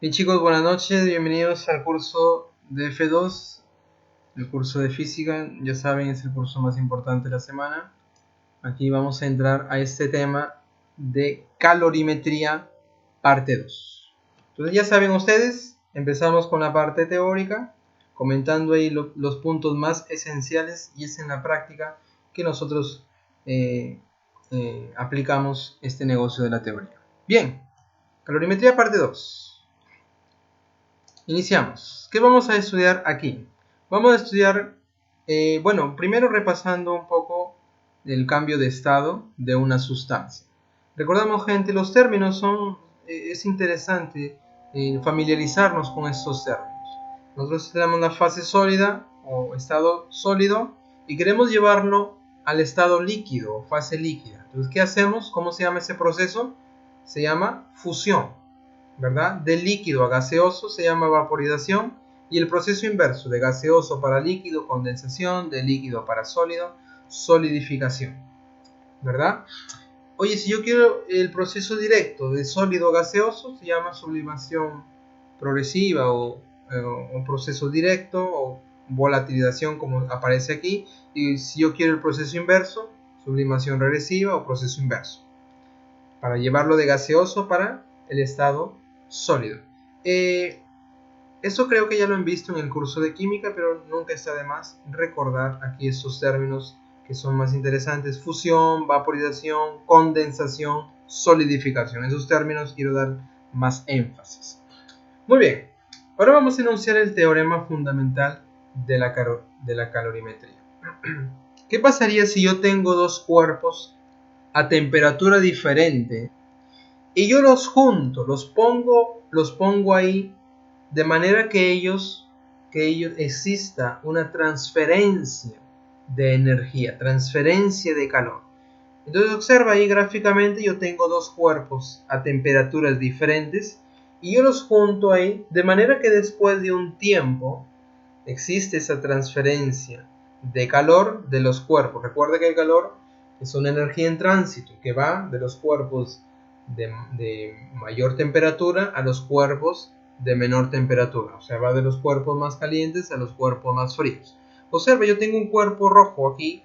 Bien chicos, buenas noches, bienvenidos al curso de F2, el curso de física, ya saben es el curso más importante de la semana. Aquí vamos a entrar a este tema de calorimetría parte 2. Entonces ya saben ustedes, empezamos con la parte teórica, comentando ahí los puntos más esenciales y es en la práctica que nosotros aplicamos este negocio de la teoría. Bien, calorimetría parte 2. Iniciamos. ¿Qué vamos a estudiar aquí? Vamos a estudiar, primero repasando un poco el cambio de estado de una sustancia. Recordamos, gente, los términos son, es interesante familiarizarnos con estos términos. Nosotros tenemos la fase sólida o estado sólido y queremos llevarlo al estado líquido o fase líquida. Entonces, ¿qué hacemos? ¿Cómo se llama ese proceso? Se llama fusión. ¿Verdad? De líquido a gaseoso se llama vaporización y el proceso inverso de gaseoso para líquido, condensación, de líquido para sólido, solidificación, ¿verdad? Oye, si yo quiero el proceso directo de sólido a gaseoso se llama sublimación progresiva o proceso directo o volatilización como aparece aquí, y si yo quiero el proceso inverso, sublimación regresiva o proceso inverso, para llevarlo de gaseoso para el estado sólido. Eso creo que ya lo han visto en el curso de química, pero nunca está de más recordar aquí estos términos que son más interesantes: fusión, vaporización, condensación, solidificación. Esos términos quiero dar más énfasis. Muy bien, ahora vamos a enunciar el teorema fundamental de la calorimetría. ¿Qué pasaría si yo tengo dos cuerpos a temperatura diferente y yo los junto, los pongo ahí de manera que ellos exista una transferencia de energía, transferencia de calor? Entonces observa ahí gráficamente, yo tengo dos cuerpos a temperaturas diferentes y yo los junto ahí de manera que después de un tiempo existe esa transferencia de calor de los cuerpos. Recuerda que el calor es una energía en tránsito que va de los cuerpos de mayor temperatura a los cuerpos de menor temperatura, o sea, va de los cuerpos más calientes a los cuerpos más fríos. Observa, yo tengo un cuerpo rojo aquí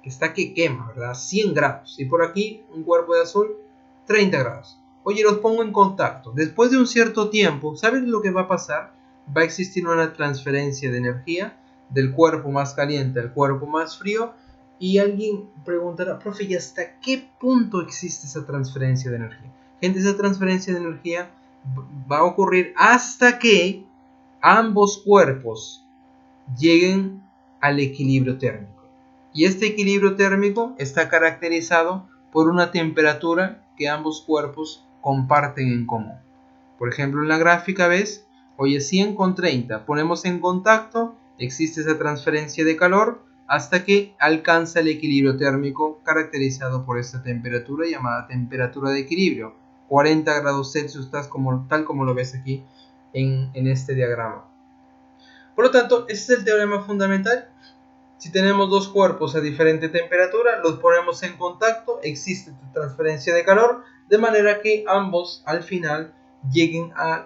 que está que quema, ¿verdad? 100 grados, y por aquí un cuerpo de azul, 30 grados. Oye, los pongo en contacto. Después de un cierto tiempo, ¿sabes lo que va a pasar? Va a existir una transferencia de energía del cuerpo más caliente al cuerpo más frío. Y alguien preguntará, profe, ¿y hasta qué punto existe esa transferencia de energía? Gente, esa transferencia de energía va a ocurrir hasta que ambos cuerpos lleguen al equilibrio térmico. Y este equilibrio térmico está caracterizado por una temperatura que ambos cuerpos comparten en común. Por ejemplo, en la gráfica ves, oye, 100 con 30, ponemos en contacto, existe esa transferencia de calor hasta que alcanza el equilibrio térmico caracterizado por esta temperatura llamada temperatura de equilibrio. 40 grados Celsius, tal como lo ves aquí en este diagrama. Por lo tanto, este es el teorema fundamental. Si tenemos dos cuerpos a diferente temperatura, los ponemos en contacto, existe transferencia de calor, de manera que ambos al final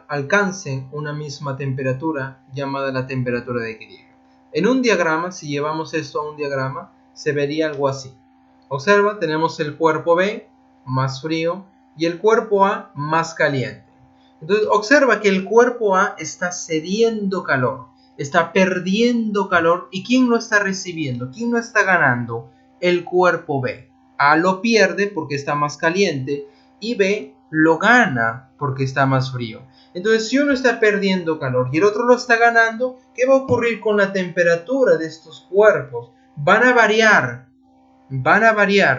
alcancen una misma temperatura llamada la temperatura de equilibrio. En un diagrama, si llevamos esto a un diagrama, se vería algo así. Observa, tenemos el cuerpo B más frío y el cuerpo A más caliente. Entonces observa que el cuerpo A está cediendo calor, está perdiendo calor. ¿Y quién lo está recibiendo? ¿Quién lo está ganando? El cuerpo B. A lo pierde porque está más caliente y B lo gana porque está más frío. Entonces, si uno está perdiendo calor y el otro lo está ganando, ¿qué va a ocurrir con la temperatura de estos cuerpos? Van a variar.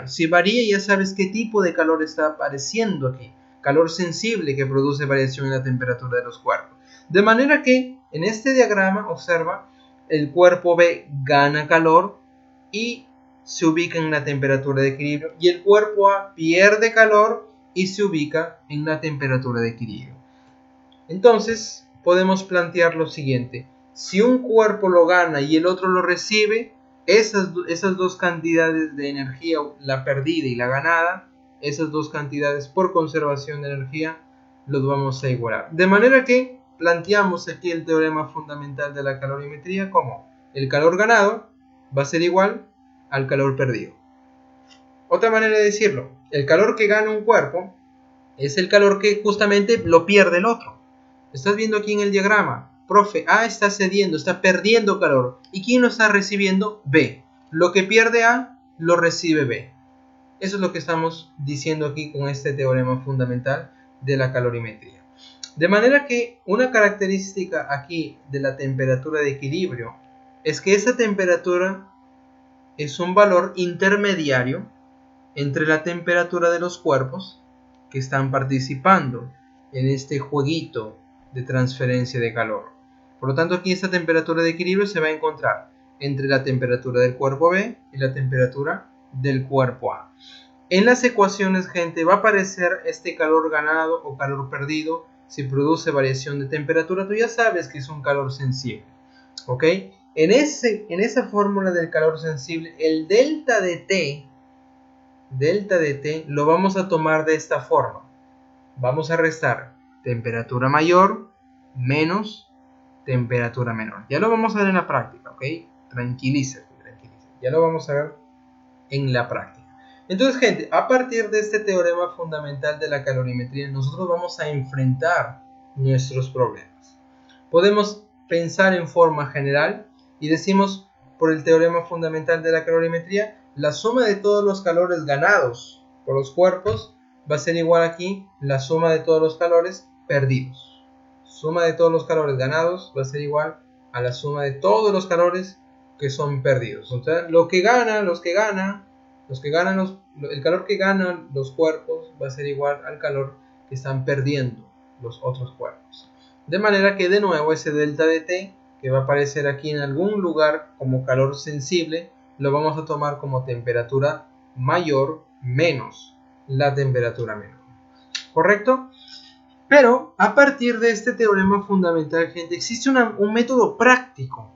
Si varía, ya sabes qué tipo de calor está apareciendo aquí. Calor sensible que produce variación en la temperatura de los cuerpos. De manera que en este diagrama, observa, el cuerpo B gana calor y se ubica en la temperatura de equilibrio, y el cuerpo A pierde calor y se ubica en la temperatura de equilibrio. Entonces podemos plantear lo siguiente: si un cuerpo lo gana y el otro lo recibe, esas dos cantidades de energía, la perdida y la ganada, esas dos cantidades por conservación de energía, los vamos a igualar. De manera que planteamos aquí el teorema fundamental de la calorimetría como el calor ganado va a ser igual al calor perdido. Otra manera de decirlo, el calor que gana un cuerpo es el calor que justamente lo pierde el otro. Estás viendo aquí en el diagrama, profe, A está cediendo, está perdiendo calor. ¿Y quién lo está recibiendo? B. Lo que pierde A, lo recibe B. Eso es lo que estamos diciendo aquí con este teorema fundamental de la calorimetría. De manera que una característica aquí de la temperatura de equilibrio es que esa temperatura es un valor intermediario entre la temperatura de los cuerpos que están participando en este jueguito de transferencia de calor. Por lo tanto, aquí esta temperatura de equilibrio se va a encontrar entre la temperatura del cuerpo B y la temperatura del cuerpo A. En las ecuaciones, gente, va a aparecer este calor ganado o calor perdido si produce variación de temperatura. Tú ya sabes que es un calor sensible, ¿ok? En esa fórmula del calor sensible, el delta de T lo vamos a tomar de esta forma. Vamos a restar temperatura mayor menos temperatura menor. Ya lo vamos a ver en la práctica, ¿ok? Tranquilízate. Ya lo vamos a ver en la práctica. Entonces, gente, a partir de este teorema fundamental de la calorimetría, nosotros vamos a enfrentar nuestros problemas. Podemos pensar en forma general y decimos, por el teorema fundamental de la calorimetría, la suma de todos los calores ganados por los cuerpos va a ser igual aquí la suma de todos los calores perdidos. Suma de todos los calores ganados va a ser igual a la suma de todos los calores que son perdidos. O sea, el calor que ganan los cuerpos va a ser igual al calor que están perdiendo los otros cuerpos. De manera que de nuevo ese delta de T que va a aparecer aquí en algún lugar como calor sensible lo vamos a tomar como temperatura mayor menos la temperatura menor. ¿Correcto? Pero a partir de este teorema fundamental, gente, existe un método práctico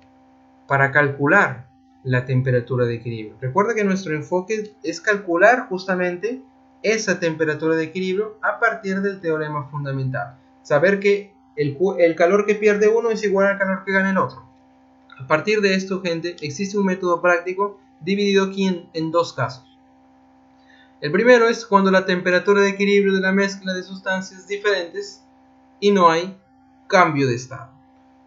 para calcular la temperatura de equilibrio. Recuerda que nuestro enfoque es calcular justamente esa temperatura de equilibrio a partir del teorema fundamental. Saber que el calor que pierde uno es igual al calor que gana el otro. A partir de esto, gente, existe un método práctico dividido aquí en dos casos. El primero es cuando la temperatura de equilibrio de la mezcla de sustancias diferentes y no hay cambio de estado.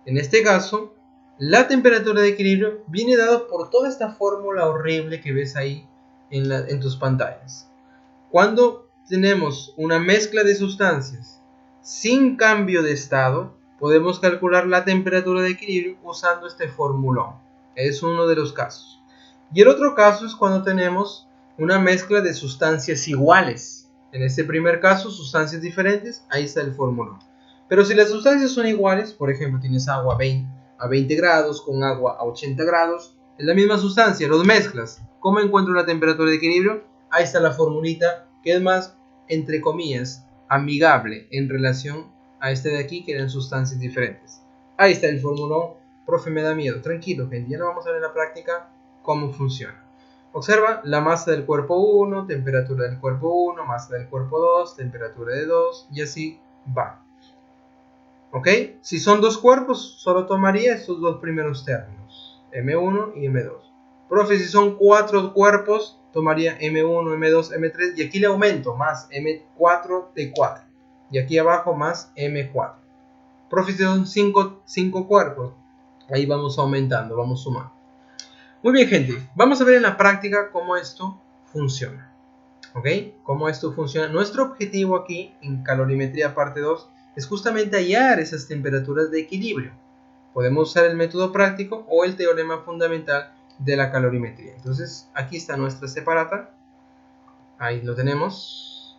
En este caso, la temperatura de equilibrio viene dada por toda esta fórmula horrible que ves ahí en tus pantallas. Cuando tenemos una mezcla de sustancias sin cambio de estado, podemos calcular la temperatura de equilibrio usando este formulón. Es uno de los casos. Y el otro caso es cuando tenemos una mezcla de sustancias iguales. En este primer caso, sustancias diferentes, ahí está el formulón. Pero si las sustancias son iguales, por ejemplo, tienes agua a 20 grados con agua a 80 grados, es la misma sustancia, los mezclas. ¿Cómo encuentro la temperatura de equilibrio? Ahí está la formulita, que es más, entre comillas, amigable en relación a este de aquí, que eran sustancias diferentes. Ahí está el formulón. Profe, me da miedo. Tranquilo, gente, ya lo vamos a ver en la práctica cómo funciona. Observa la masa del cuerpo 1, temperatura del cuerpo 1, masa del cuerpo 2, temperatura de 2, y así va. ¿Ok? Si son dos cuerpos, solo tomaría estos dos primeros términos, M1 y M2. Profe, si son cuatro cuerpos, tomaría M1, M2, M3, y aquí le aumento más M4, T4, y aquí abajo más M4. Profe, si son cinco cuerpos, ahí vamos aumentando, vamos sumando. Muy bien, gente, vamos a ver en la práctica cómo esto funciona. ¿Ok? Cómo esto funciona. Nuestro objetivo aquí en calorimetría parte 2 es justamente hallar esas temperaturas de equilibrio. Podemos usar el método práctico o el teorema fundamental de la calorimetría. Entonces, aquí está nuestra separata. Ahí lo tenemos.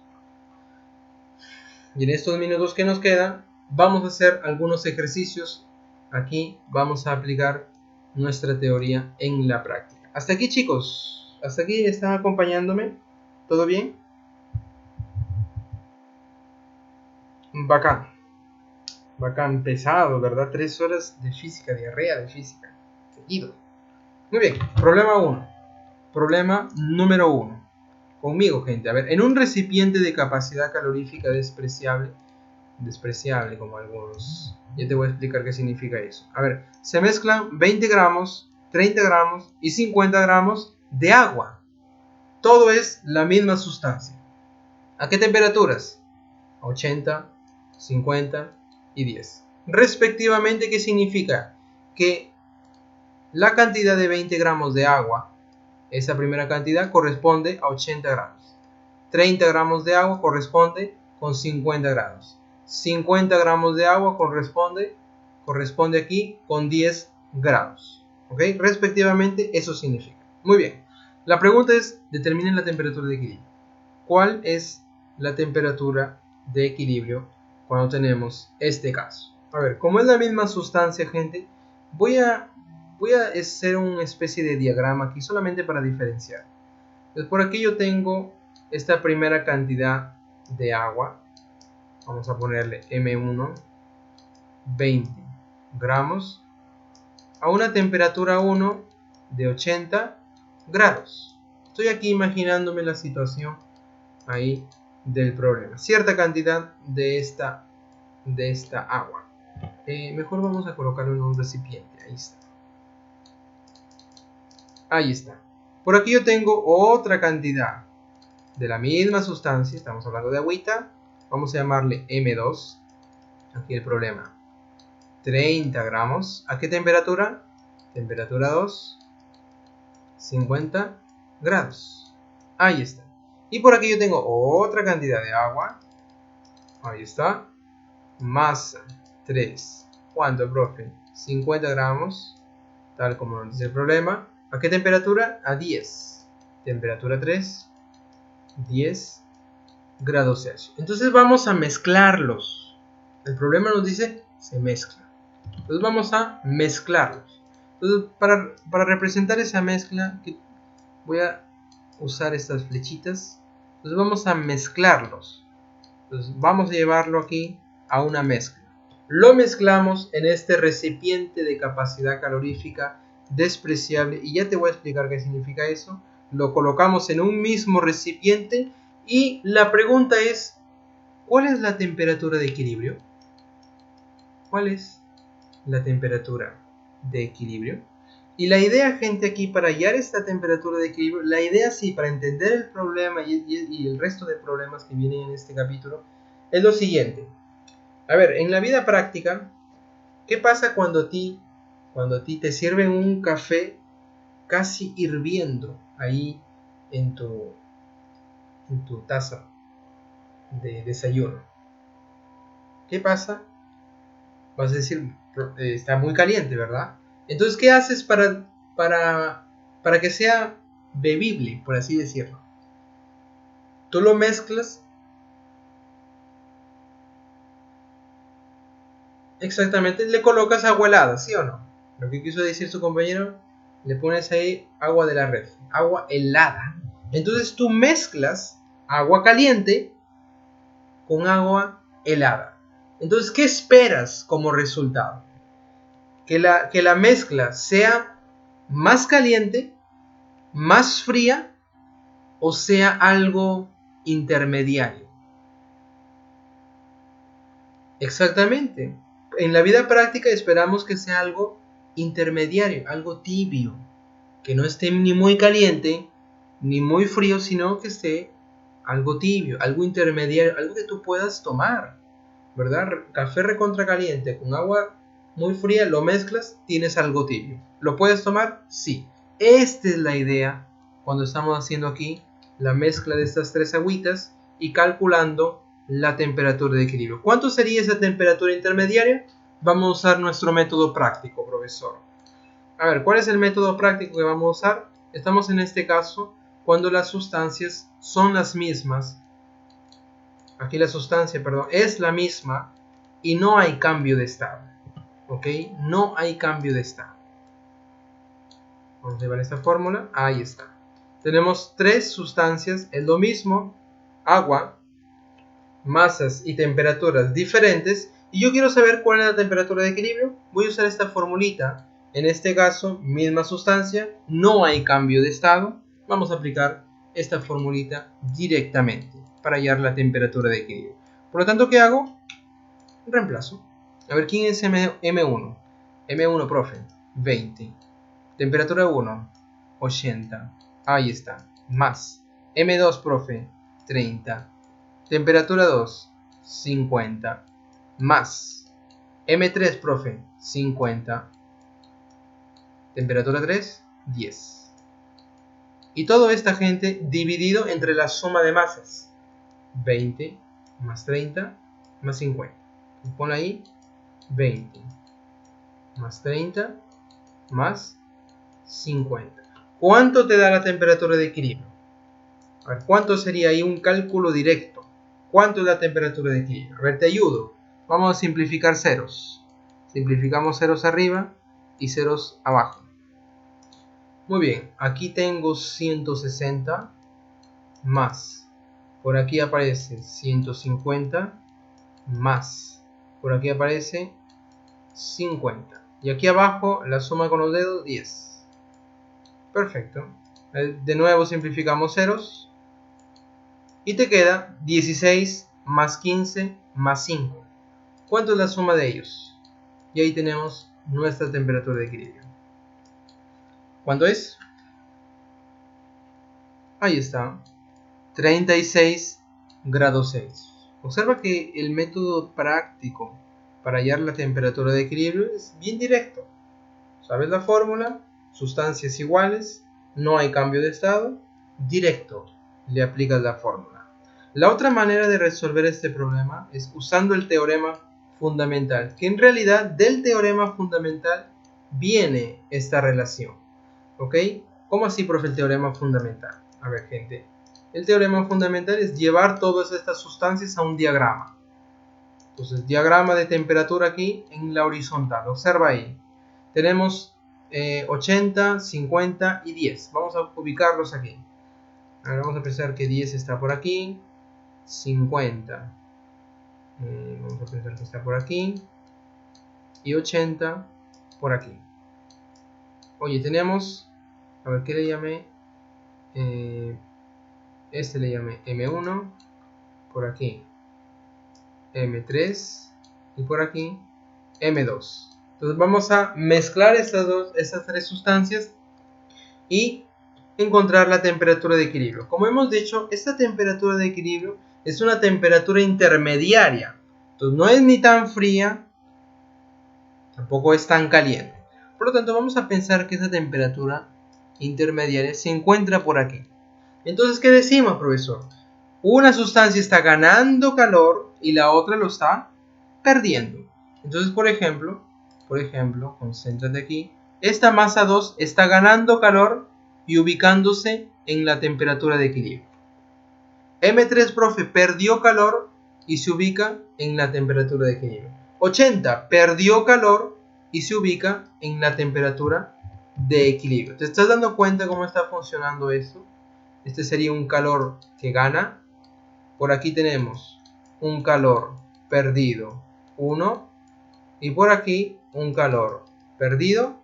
Y en estos minutos que nos quedan, vamos a hacer algunos ejercicios. Aquí vamos a aplicar nuestra teoría en la práctica. Hasta aquí, chicos. Hasta aquí están acompañándome. ¿Todo bien? Bacán. Bacán, pesado, ¿verdad? 3 horas de física, diarrea de física. Seguido. Muy bien, problema 1. Problema número 1. Conmigo, gente. A ver, en un recipiente de capacidad calorífica despreciable, despreciable como algunos. Ya te voy a explicar qué significa eso. A ver, se mezclan 20 gramos, 30 gramos y 50 gramos de agua. Todo es la misma sustancia. ¿A qué temperaturas? 80, 50 y 10. Respectivamente, ¿qué significa? Que la cantidad de 20 gramos de agua, esa primera cantidad corresponde a 80 grados. 30 gramos de agua corresponde con 50 grados. 50 gramos de agua corresponde aquí con 10 grados. ¿Ok? Respectivamente, eso significa. Muy bien. La pregunta es, determinen la temperatura de equilibrio. ¿Cuál es la temperatura de equilibrio cuando tenemos este caso? A ver, como es la misma sustancia, gente, voy a hacer una especie de diagrama aquí solamente para diferenciar. Entonces, por aquí yo tengo esta primera cantidad de agua. Vamos a ponerle M1, 20 gramos, a una temperatura 1 de 80 grados. Estoy aquí imaginándome la situación ahí del problema. Cierta cantidad de esta agua. Mejor vamos a colocarlo en un recipiente. Ahí está. Ahí está. Por aquí yo tengo otra cantidad de la misma sustancia. Estamos hablando de agüita. Vamos a llamarle M2. Aquí el problema. 30 gramos. ¿A qué temperatura? Temperatura 2. 50 grados. Ahí está. Y por aquí yo tengo otra cantidad de agua. Ahí está. Masa 3. ¿Cuánto, profe? 50 gramos. Tal como nos dice el problema. ¿A qué temperatura? A 10. Temperatura 3. 10 grados Celsius. Entonces vamos a mezclarlos. El problema nos dice se mezcla. Entonces vamos a mezclarlos. Entonces para representar esa mezcla voy a usar estas flechitas. Entonces vamos a mezclarlos. Entonces vamos a llevarlo aquí a una mezcla. Lo mezclamos en este recipiente de capacidad calorífica despreciable y ya te voy a explicar qué significa eso. Lo colocamos en un mismo recipiente y la pregunta es, ¿cuál es la temperatura de equilibrio? ¿Cuál es la temperatura de equilibrio? Y la idea, gente, aquí para hallar esta temperatura de equilibrio, la idea sí, para entender el problema y el resto de problemas que vienen en este capítulo, es lo siguiente. A ver, en la vida práctica, ¿qué pasa cuando a ti te sirven un café casi hirviendo ahí en tu taza de desayuno? ¿Qué pasa? Vas a decir, está muy caliente, ¿verdad? Entonces, ¿qué haces para que sea bebible, por así decirlo? Tú lo mezclas. Exactamente, le colocas agua helada, ¿sí o no? Lo que quiso decir su compañero, le pones ahí agua de la red, agua helada. Entonces tú mezclas agua caliente con agua helada. Entonces, ¿qué esperas como resultado? Que la mezcla sea más caliente, más fría o sea algo intermediario. Exactamente. En la vida práctica esperamos que sea algo intermediario, algo tibio, que no esté ni muy caliente ni muy frío, sino que esté algo tibio, algo intermediario, algo que tú puedas tomar, ¿verdad? Café recontra caliente con agua muy fría, lo mezclas, tienes algo tibio. ¿Lo puedes tomar? Sí. Esta es la idea cuando estamos haciendo aquí la mezcla de estas tres agüitas y calculando la temperatura de equilibrio. ¿Cuánto sería esa temperatura intermediaria? Vamos a usar nuestro método práctico, profesor. A ver, ¿cuál es el método práctico que vamos a usar? Estamos en este caso cuando las sustancias son las mismas. Aquí la sustancia, perdón, es la misma y no hay cambio de estado. ¿Ok? No hay cambio de estado. Vamos a llevar esta fórmula. Ahí está. Tenemos tres sustancias, es lo mismo, agua, masas y temperaturas diferentes. Y yo quiero saber cuál es la temperatura de equilibrio. Voy a usar esta formulita. En este caso, misma sustancia, no hay cambio de estado. Vamos a aplicar esta formulita directamente para hallar la temperatura de equilibrio. Por lo tanto, ¿qué hago? reemplazo. A ver, ¿quién es M1? M1, profe, 20. Temperatura 1, 80. Ahí está, más. M2, profe, 30. Temperatura 2, 50. Más. M3, profe, 50. Temperatura 3, 10. Y toda esta gente dividido entre la suma de masas. 20 más 30 más 50. Pon ahí 20 más 30 más 50. ¿Cuánto te da la temperatura de equilibrio? A ver, ¿cuánto sería ahí un cálculo directo? ¿Cuánto es la temperatura de equilibrio? A ver, te ayudo. Vamos a simplificar ceros. Simplificamos ceros arriba y ceros abajo. Muy bien, aquí tengo 160 más. Por aquí aparece 150 más. Por aquí aparece 50. Y aquí abajo la suma con los dedos 10. Perfecto. De nuevo simplificamos ceros. Y te queda 16 más 15 más 5. ¿Cuánto es la suma de ellos? Y ahí tenemos nuestra temperatura de equilibrio. ¿Cuánto es? Ahí está. 36 grados 6. Observa que el método práctico para hallar la temperatura de equilibrio es bien directo. ¿Sabes la fórmula? Sustancias iguales, no hay cambio de estado, directo, le aplicas la fórmula. La otra manera de resolver este problema es usando el teorema fundamental, que en realidad del teorema fundamental viene esta relación. ¿Ok? ¿Cómo así, profe, el teorema fundamental? A ver, gente, el teorema fundamental es llevar todas estas sustancias a un diagrama. Entonces, diagrama de temperatura aquí en la horizontal. Observa ahí. Tenemos 80, 50 y 10. Vamos a ubicarlos aquí. Ahora vamos a pensar que 10 está por aquí. 50. Vamos a pensar que está por aquí. Y 80 por aquí. Oye, tenemos... A ver, ¿qué le llamé? Este le llamé M1. Por aquí M3. Y por aquí M2. Entonces vamos a mezclar estas tres sustancias y encontrar la temperatura de equilibrio. Como hemos dicho, esta temperatura de equilibrio es una temperatura intermediaria. Entonces no es ni tan fría, tampoco es tan caliente. Por lo tanto, vamos a pensar que esa temperatura intermediaria se encuentra por aquí. Entonces, ¿qué decimos, profesor? Una sustancia está ganando calor y la otra lo está perdiendo. Entonces, por ejemplo, concéntrate aquí. Esta masa 2 está ganando calor y ubicándose en la temperatura de equilibrio. M3, profe, perdió calor y se ubica en la temperatura de equilibrio. 80 perdió calor y se ubica en la temperatura de equilibrio. ¿Te estás dando cuenta cómo está funcionando esto? Este sería un calor que gana. Por aquí tenemos un calor perdido, 1. Y por aquí un calor perdido,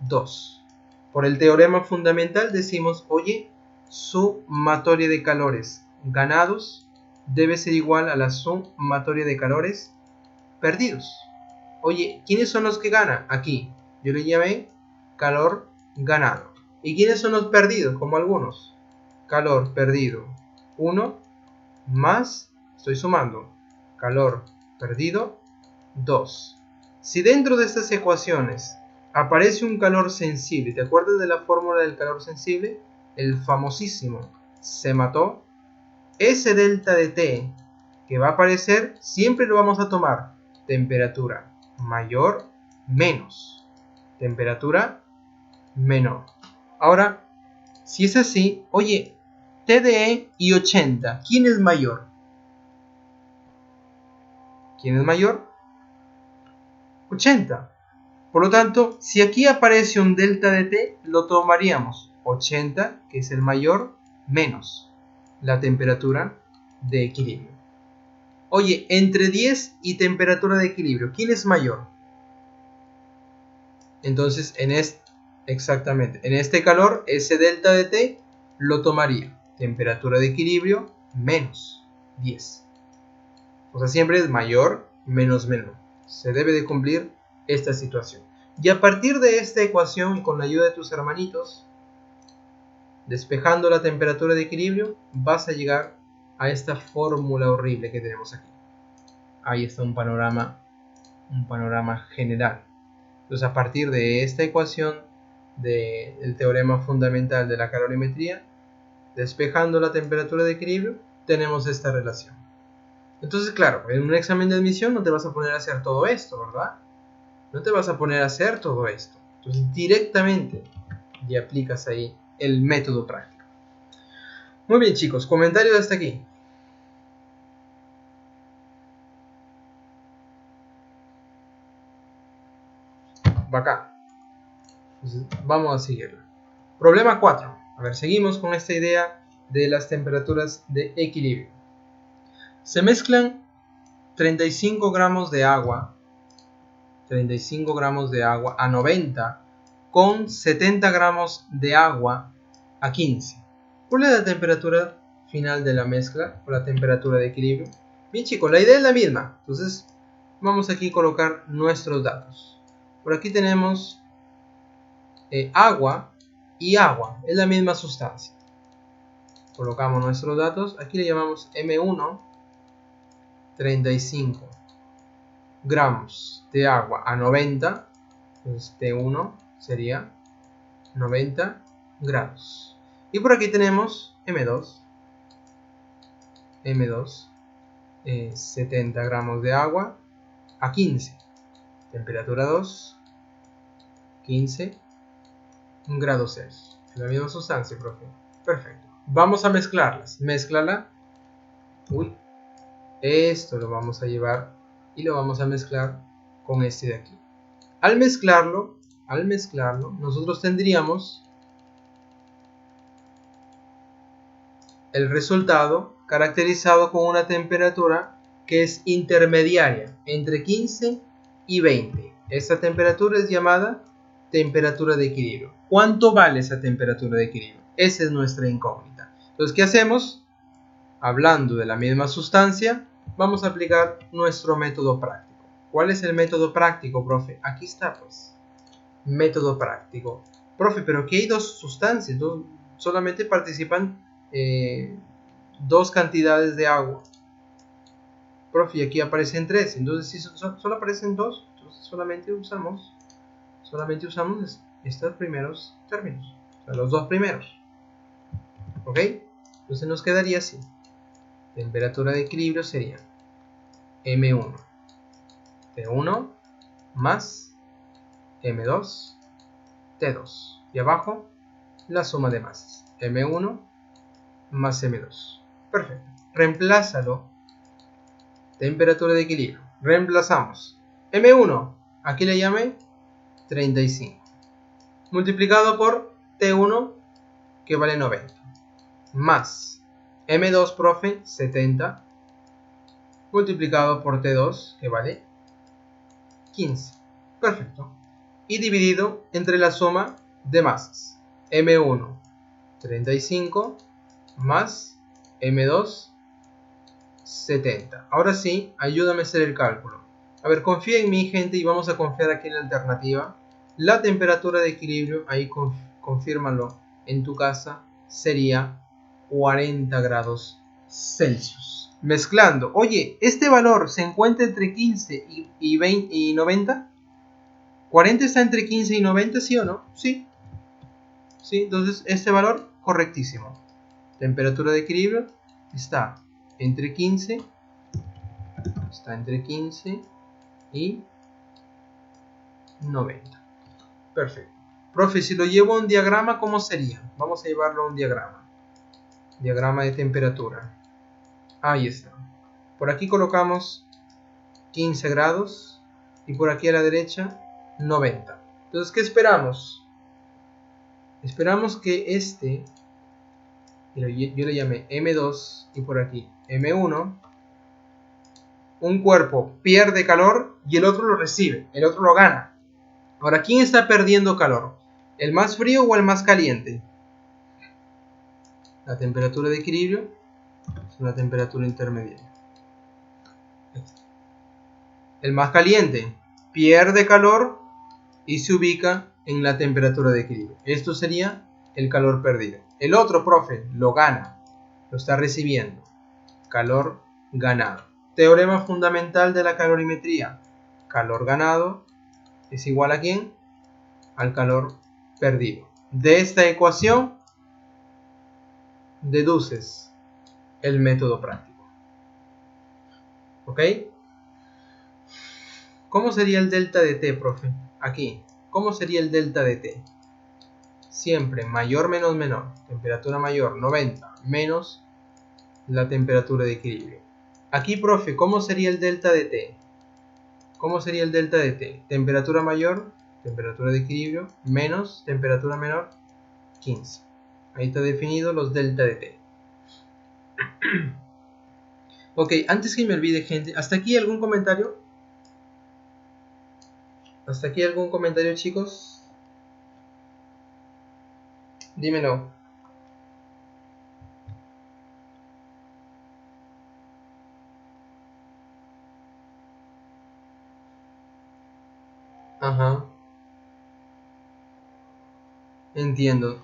2. Por el teorema fundamental decimos, oye, sumatoria de calores ganados debe ser igual a la sumatoria de calores perdidos. Oye, ¿quiénes son los que ganan? Aquí, yo le llamé calor ganado. ¿Y quiénes son los perdidos? Como algunos. Calor perdido, 1 más, estoy sumando, calor perdido, 2. Si dentro de estas ecuaciones aparece un calor sensible, ¿te acuerdas de la fórmula del calor sensible? El famosísimo se mató. Ese delta de T que va a aparecer siempre lo vamos a tomar temperatura mayor menos temperatura menor. Ahora, si es así, oye, TDE y 80, ¿quién es mayor? ¿Quién es mayor? 80. Por lo tanto, si aquí aparece un delta de T, lo tomaríamos 80, que es el mayor, menos la temperatura de equilibrio. Oye, entre 10 y temperatura de equilibrio, ¿quién es mayor? Entonces, exactamente, en este calor, ese delta de T lo tomaría temperatura de equilibrio menos 10. O sea, siempre es mayor menos menú. Se debe de cumplir esta situación. Y a partir de esta ecuación y con la ayuda de tus hermanitos, despejando la temperatura de equilibrio, vas a llegar a esta fórmula horrible que tenemos aquí. Ahí está un panorama general. Entonces, a partir de esta ecuación del teorema fundamental de la calorimetría, despejando la temperatura de equilibrio, tenemos esta relación. Entonces, claro, en un examen de admisión no te vas a poner a hacer todo esto, ¿verdad? No te vas a poner a hacer todo esto. Entonces, directamente ya aplicas ahí el método práctico. Muy bien, chicos, comentarios hasta aquí. Bacán. Entonces, vamos a seguirlo. Problema 4. A ver, seguimos con esta idea de las temperaturas de equilibrio. Se mezclan 35 gramos de agua a 90 con 70 gramos de agua a 15. ¿Cuál es la temperatura final de la mezcla o la temperatura de equilibrio? Bien, chicos, la idea es la misma. Entonces, vamos aquí a colocar nuestros datos. Por aquí tenemos agua y agua, es la misma sustancia. Colocamos nuestros datos, aquí le llamamos M1, 35 gramos de agua a 90, entonces T1 sería 90 grados. Y por aquí tenemos M2, 70 gramos de agua a 15, temperatura 2, 15 grados Celsius. Es la misma sustancia, profe. Perfecto. Vamos a mezclarlas. Mézclala. Esto lo vamos a llevar y lo vamos a mezclar con este de aquí. Al mezclarlo, nosotros tendríamos el resultado caracterizado con una temperatura que es intermediaria entre 15 y 20. Esta temperatura es llamada temperatura de equilibrio. ¿Cuánto vale esa temperatura de equilibrio? Esa es nuestra incógnita. Entonces, ¿qué hacemos? Hablando de la misma sustancia, vamos a aplicar nuestro método práctico. ¿Cuál es el método práctico, profe? Aquí está, pues. Método práctico. Profe, pero aquí hay dos sustancias. Solamente participan dos cantidades de agua. Profe, aquí aparecen tres. Entonces, si solo aparecen dos, entonces solamente usamos estos primeros términos. O sea, los dos primeros. ¿Ok? Entonces nos quedaría así. Temperatura de equilibrio sería M1, T1 más M2, T2. Y abajo la suma de masas. M1 más M2. Perfecto. Reemplázalo. Temperatura de equilibrio. Reemplazamos. M1, aquí le llamé 35. Multiplicado por T1, que vale 90. Más M2, profe, 70. Multiplicado por T2, que vale 15. Perfecto. Y dividido entre la suma de masas. M1, 35 más M2, 70. Ahora sí, ayúdame a hacer el cálculo. A ver, confía en mí, gente, y vamos a confiar aquí en la alternativa. La temperatura de equilibrio, ahí confírmalo en tu casa, sería 40 grados Celsius. Mezclando. Oye, ¿este valor se encuentra entre 15 y 20 y 90? ¿40 está entre 15 y 90, sí o no? Sí. Sí, entonces este valor, correctísimo. Temperatura de equilibrio está entre 15 y 90. Perfecto. Profe, si lo llevo a un diagrama, ¿cómo sería? Vamos a llevarlo a un diagrama. Diagrama de temperatura. Ahí está. Por aquí colocamos 15 grados y por aquí a la derecha 90. Entonces, ¿qué esperamos? Esperamos que este, yo le llamé M2 y por aquí M1, un cuerpo pierde calor y el otro lo recibe, el otro lo gana. Ahora, ¿quién está perdiendo calor? ¿El más frío o el más caliente? La temperatura de equilibrio es una temperatura intermedia. El más caliente pierde calor y se ubica en la temperatura de equilibrio. Esto sería el calor perdido. El otro, profe, lo gana, lo está recibiendo. Calor ganado. Teorema fundamental de la calorimetría. Calor ganado es igual a ¿quién? Al calor perdido. De esta ecuación deduces el método práctico. ¿Ok? ¿Cómo sería el delta de T, profe? Aquí. ¿Cómo sería el delta de T? Siempre mayor menos menor. Temperatura mayor, 90, menos la temperatura de equilibrio. Aquí, profe, ¿cómo sería el delta de T? ¿Cómo sería el delta de T? Temperatura mayor, temperatura de equilibrio, menos temperatura menor, 15. Ahí está definido los delta de T. Ok, antes que me olvide, gente, ¿hasta aquí algún comentario? ¿Hasta aquí algún comentario, chicos? Dímelo. Ajá. Entiendo.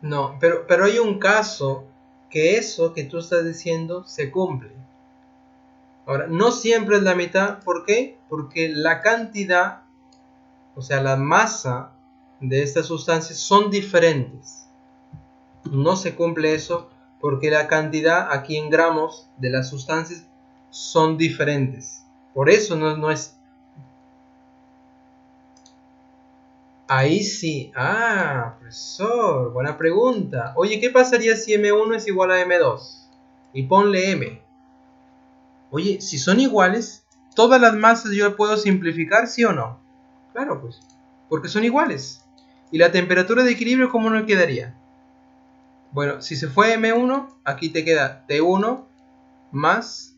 No, pero hay un caso que eso que tú estás diciendo se cumple. Ahora, no siempre es la mitad. ¿Por qué? Porque la cantidad, o sea, la masa de estas sustancias son diferentes. No se cumple eso porque la cantidad aquí en gramos de las sustancias son diferentes. Por eso no es... Ahí sí. Ah, profesor, buena pregunta. Oye, ¿qué pasaría si M1 es igual a M2? Y ponle M. Oye, si son iguales, todas las masas yo puedo simplificar, ¿sí o no? Claro, pues, porque son iguales. ¿Y la temperatura de equilibrio cómo nos quedaría? Bueno, si se fue M1, aquí te queda T1 más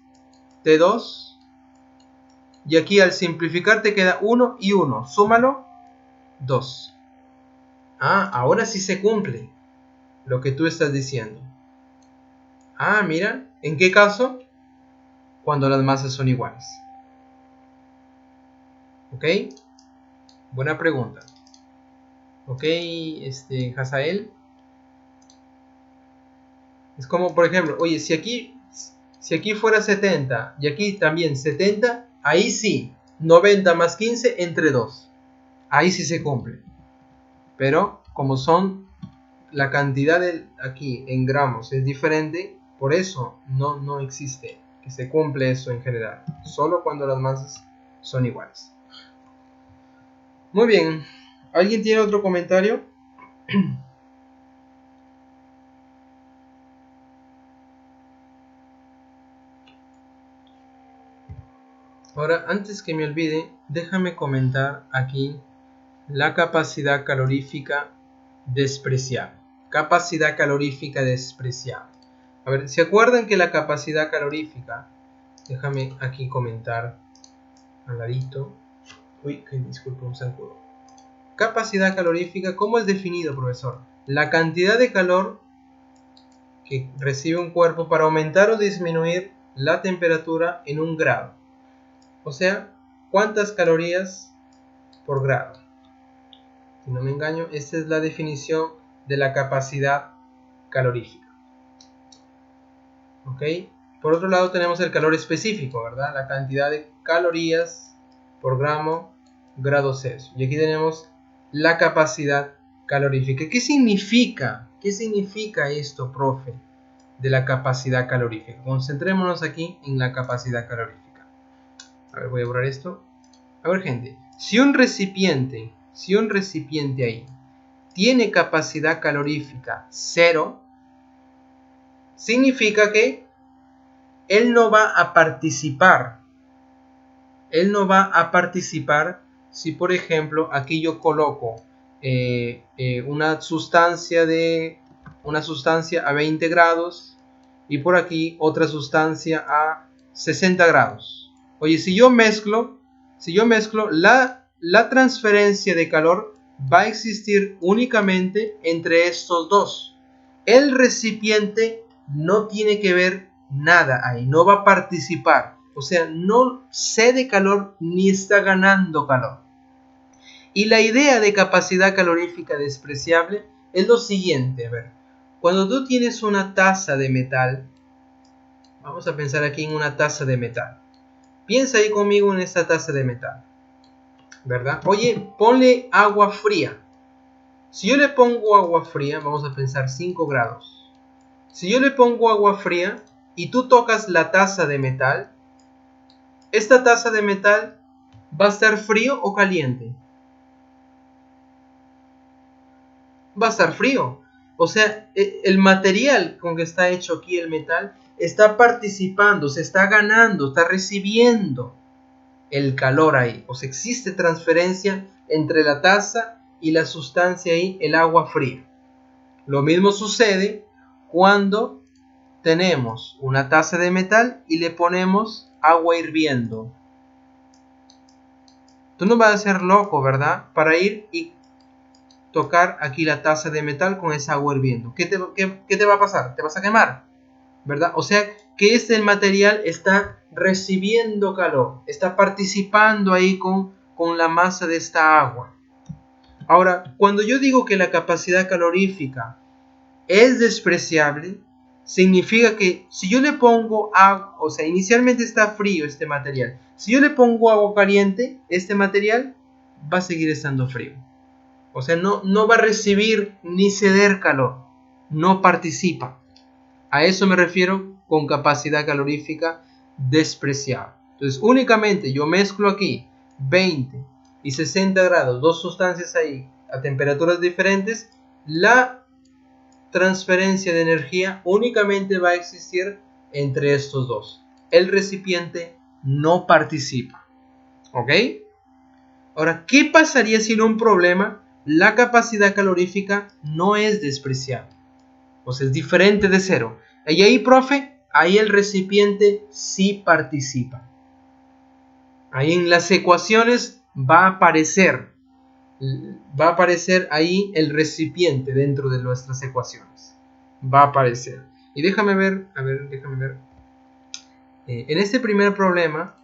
T2. Y aquí al simplificar te queda 1 y 1. Súmalo, 2. Ah, ahora sí se cumple lo que tú estás diciendo. Ah, mira, ¿en qué caso? Cuando las masas son iguales. ¿Ok? Buena pregunta. ¿Ok, Hazael? Es como, por ejemplo, oye, si aquí fuera 70 y aquí también 70, ahí sí, 90 más 15 entre 2. Ahí sí se cumple. Pero como son la cantidad de aquí en gramos es diferente, por eso no existe que se cumple eso en general. Solo cuando las masas son iguales. Muy bien. ¿Alguien tiene otro comentario? Ahora, antes que me olvide, déjame comentar aquí la capacidad calorífica despreciable. Capacidad calorífica despreciable. A ver, ¿se acuerdan que la capacidad calorífica? Déjame aquí comentar al ladito. Uy, que disculpe un saludo. Capacidad calorífica, ¿cómo es definido, profesor? La cantidad de calor que recibe un cuerpo para aumentar o disminuir la temperatura en un grado. O sea, ¿cuántas calorías por grado? Si no me engaño, esta es la definición de la capacidad calorífica. ¿Ok? Por otro lado tenemos el calor específico, ¿verdad? La cantidad de calorías por grado Celsius. Y aquí tenemos la capacidad calorífica. ¿Qué significa? ¿Qué significa esto, profe? De la capacidad calorífica. Concentrémonos aquí en la capacidad calorífica. A ver, voy a borrar esto. A ver, gente, si un recipiente ahí tiene capacidad calorífica 0, significa que él no va a participar. Él no va a participar si, por ejemplo, aquí yo coloco una sustancia a 20 grados y por aquí otra sustancia a 60 grados. Oye, si yo mezclo la transferencia de calor va a existir únicamente entre estos dos. El recipiente no tiene que ver nada ahí, no va a participar. O sea, no cede calor ni está ganando calor. Y la idea de capacidad calorífica despreciable es lo siguiente. A ver, cuando tú tienes una taza de metal, vamos a pensar aquí en una taza de metal. Piensa ahí conmigo en esta taza de metal, ¿verdad? Oye, ponle agua fría. Si yo le pongo agua fría, vamos a pensar 5 grados. Si yo le pongo agua fría y tú tocas la taza de metal, ¿esta taza de metal va a estar frío o caliente? Va a estar frío. O sea, el material con que está hecho aquí el metal está participando, se está ganando, está recibiendo el calor ahí. O sea, existe transferencia entre la taza y la sustancia ahí, el agua fría. Lo mismo sucede cuando tenemos una taza de metal y le ponemos agua hirviendo. Tú no vas a ser loco, ¿verdad? Para ir y tocar aquí la taza de metal con esa agua hirviendo. ¿Qué te va a pasar? Te vas a quemar, ¿verdad? O sea que este material está recibiendo calor, está participando ahí con la masa de esta agua. Ahora, cuando yo digo que la capacidad calorífica es despreciable, significa que si yo le pongo agua, o sea, inicialmente está frío este material, si yo le pongo agua caliente, este material va a seguir estando frío. O sea, no va a recibir ni ceder calor, no participa. A eso me refiero con capacidad calorífica despreciable. Entonces, únicamente yo mezclo aquí 20 y 60 grados, dos sustancias ahí a temperaturas diferentes, la transferencia de energía únicamente va a existir entre estos dos. El recipiente no participa. ¿Ok? Ahora, ¿qué pasaría si en un problema la capacidad calorífica no es despreciable? O sea, es diferente de cero. Y ahí, profe, ahí el recipiente sí participa. Ahí en las ecuaciones va a aparecer ahí el recipiente dentro de nuestras ecuaciones. Va a aparecer. Y déjame ver. En este primer problema,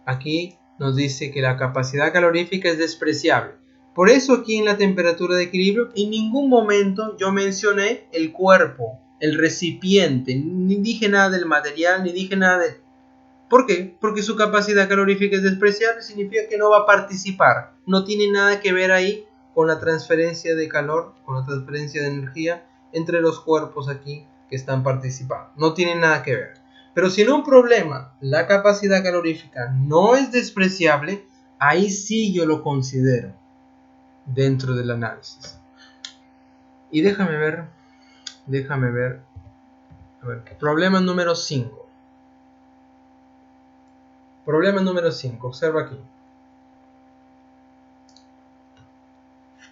aquí nos dice que la capacidad calorífica es despreciable. Por eso aquí en la temperatura de equilibrio en ningún momento yo mencioné el cuerpo, el recipiente, ni dije nada del material, ni dije nada de... ¿Por qué? Porque su capacidad calorífica es despreciable, significa que no va a participar, no tiene nada que ver ahí con la transferencia de calor, con la transferencia de energía entre los cuerpos aquí que están participando, no tiene nada que ver. Pero si en un problema la capacidad calorífica no es despreciable, ahí sí yo lo considero dentro del análisis. Y déjame ver, a ver, problema número 5. Problema número 5, observa aquí.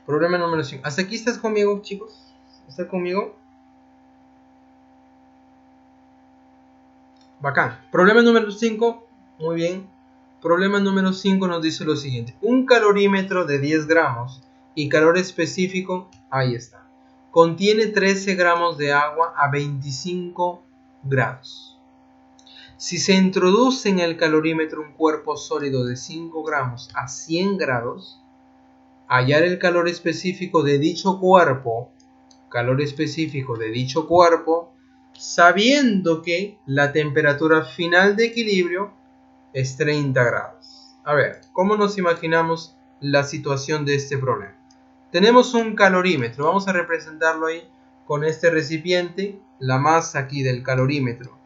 Problema número 5. ¿Hasta aquí estás conmigo, chicos? ¿Estás conmigo? Bacán. Problema número 5. Muy bien. Problema número 5 nos dice lo siguiente. Un calorímetro de 10 gramos y calor específico, ahí está. Contiene 13 gramos de agua a 25 grados. Si se introduce en el calorímetro un cuerpo sólido de 5 gramos a 100 grados, hallar el calor específico de dicho cuerpo, sabiendo que la temperatura final de equilibrio es 30 grados. A ver, ¿cómo nos imaginamos la situación de este problema? Tenemos un calorímetro, vamos a representarlo ahí con este recipiente, la masa aquí del calorímetro.